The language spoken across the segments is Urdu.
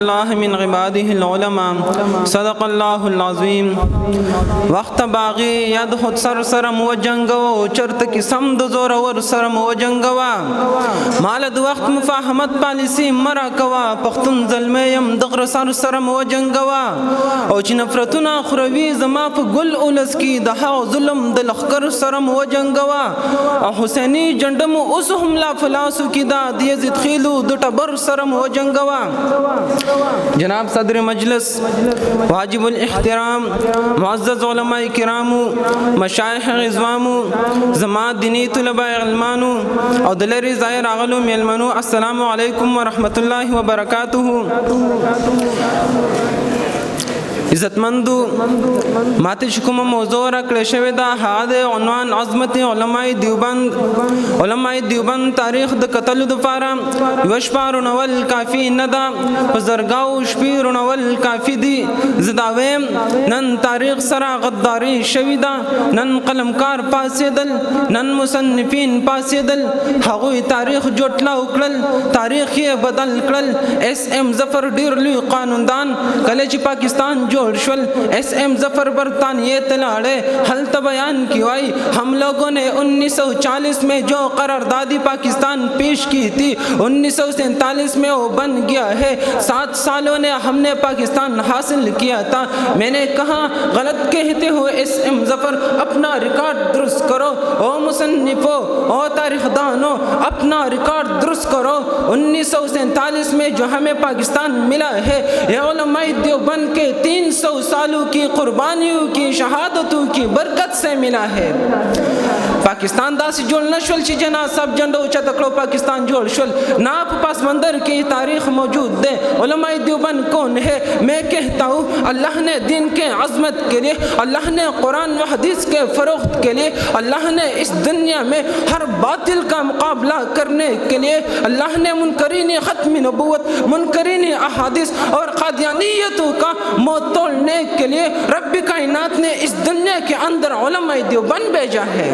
الله من عباده العلماء صدق الله العظیم. وقت باغی ید خود سر سرم و جنگو چرت کی سمد زور ور سرم و جنگوا مالد وقت مفاهمت پالیسی مرا کوا پختون ظلمیم دغر سر سرم و جنگوا او چې نفرتونه خوروي زما په ګل اولس کې د هغه ظلم د لخر سرم و جنگوا او حسینی جندم اوس هم لا فلاسو کې دا د یزید خیلو د ټبر سرم و جنگوا. جناب صدر مجلس واجب الاحترام معزز علماء کرامو مشایخ غزوامو زما دینی طلباء علمانو او دلری ظاهر اغلو میلمنو السلام علیکم ورحمت الله وبرکاته. عزتمندو ماته چې کومه موضوع راکړې شوې ده هغه د عنوان عظمت علماء دیوبند تاریخ د کتلو دپاره یوه شپه رونول کافي نه ده په زرګاو شپې رونول کافي دي. زه دا ویم نن تاریخ سره غداري شوې ده نن قلمکار پاسېدل نن مصنفین پاسېدل هغوی تاریخ جوټلا وکړل تاریخ یې بدل کړل. اس ام ظفر ډېر لوی قانوندان کله چې پاکستان جوړ شول ایس ایم ظفر برطانیہ تلاڑے حلت بیان کی وائی ہم لوگوں نے 1940 میں جو قراردادی پاکستان پیش کی تھی 1947 میں وہ بن گیا ہے. 7 سالوں نے ہم نے پاکستان حاصل کیا تھا. میں نے کہا غلط کہتے ہو ایس ایم ظفر اپنا ریکارڈ درست کرو او مصنفو او تاریخ دانو اپنا ریکارڈ درست کرو. 1947 میں جو ہمیں پاکستان ملا ہے یہ علماء دیوبند کے 300 سالوں کی قربانیوں کی شہادتوں کی برکت سے ملا ہے. پاکستان داسې جوړ نه شول چې جنا سب جنډو اوچته کړو پاکستان جوړ شول. ناپ پاس منظر کی تاریخ موجود ہے. علماء دیوبند کون ہے؟ میں کہتا ہوں اللہ نے دین کے عظمت کے لیے اللہ نے قرآن و حدیث کے فروخت کے لیے اللہ نے اس دنیا میں ہر باطل کا مقابلہ کرنے کے لیے اللہ نے منکرین ختم نبوت منکرین احادیث اور قادیانیتوں کا موت توڑنے کے لیے رب کائنات نے اس دنیا کے اندر علماء دیوبند بھیجا ہے.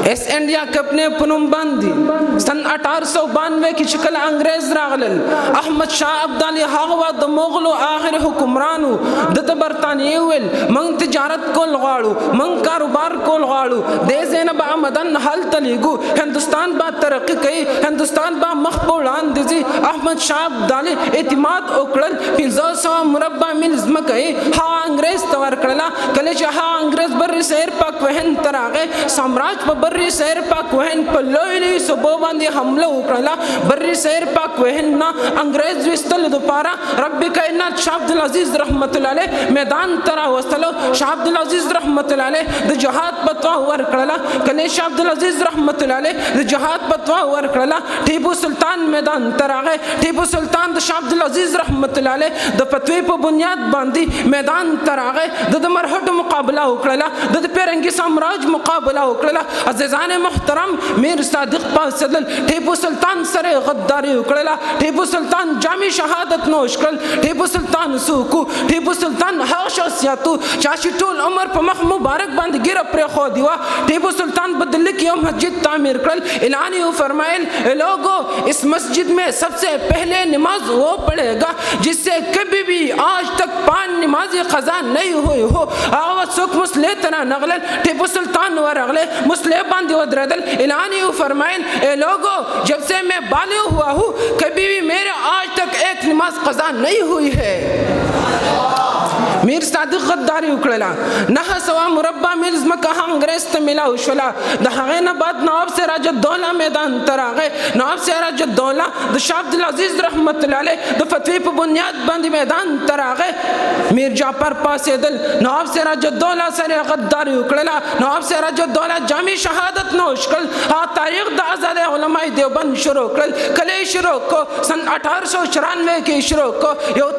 ایس انڈیا کپنے پنم باندھی سن 1892 کی شکل انگریز راغلل. احمد شاہ ابدالی هغه د مغلو آخر حکمرانو د برطانیې ویل من تجارت کول غواړو من کاروبار کول غواړو د زینب آمدن حل تلیګو هندوستان با ترقی کوي هندوستان با مخ په وړاندې ځي. احمد شاہ ابدالی اعتماد وکړل 500 مربع میل ځمکه یې هغه انګریز ته ورکړله. کله چې هغه انګریز بر سیر پاک وهند ته راغی سامراج په بر سیر پاک وهند په لوی لوی صوبو باندې حمله وکړله. بر سیر پاک وهند نه انګریز وستل دپاره رب کائنات شاه عبدالعزیز رحمت الله علیه میدان ته راوستلو. شاه عبدالعزیز رحمت الله علیه د جهاد فتوا ورکړله. کله شاه عبدالعزیز رحمت الله علیه د جهاد فتوا ورکړله ټیپو سلطان میدان ته راغی. ټیپو سلطان د شاه عبدالعزیز رحمت الله علیه د فتوی په بنیاد باندې میدان ته راغی. د مرهټو مقابله وکړله د پیرنګي سامراج مقابله وکړله. عزیزان محترم میر صادق پاسدل ټیپو سلطان سره غداری وکړله. ټیپو سلطان جامع شهادت نوش کړل. ټیپو سلطان سوکو ټیپو سلطان هغه شخصیاتو چې ټول عمر په مخ مبارک باندې ګیره پرې خو دیوا. ټیپو سلطان بدل کې یو مسجد تعمیر کړل. اعلان یې فرمایل لوگو اس مسجد میں سب سے پہلے نماز وہ پڑھے گا جس سے کبھی بھی آج تک 5 نمازیں قضا نہیں ہوئی ہو. هغه څوک مسلې ته نغلل ټیپو سلطان ورغله مسلې باندې ودرېدل. اعلان یې فرمایل اے لوگو جب سے میں بالغ ہوا ہوں کبھی بھی میرے آج تک ایک نماز قضا نہیں ہوئی ہے. میر صادق غداری وکړله. 900 مربع میل ځمکه هم انګریز ته میلاو شوله. د هغې نه بعد نواب سراج الدوله میدان ته راغی. نواب سراج الدوله د شاه عبدالعزیز رحمت الله علیه د فتوی په بنیاد باندې میدان ته راغی. میر جعفر پاسېدل نواب سراج الدوله سره غداری وکړله. نواب سراج الدوله جامع شهادت نوش کړل. ها تاریخ د آزاد علماء دیوبند شروع کړل. کله شروع کو سن 1894 کې شروع کو. یو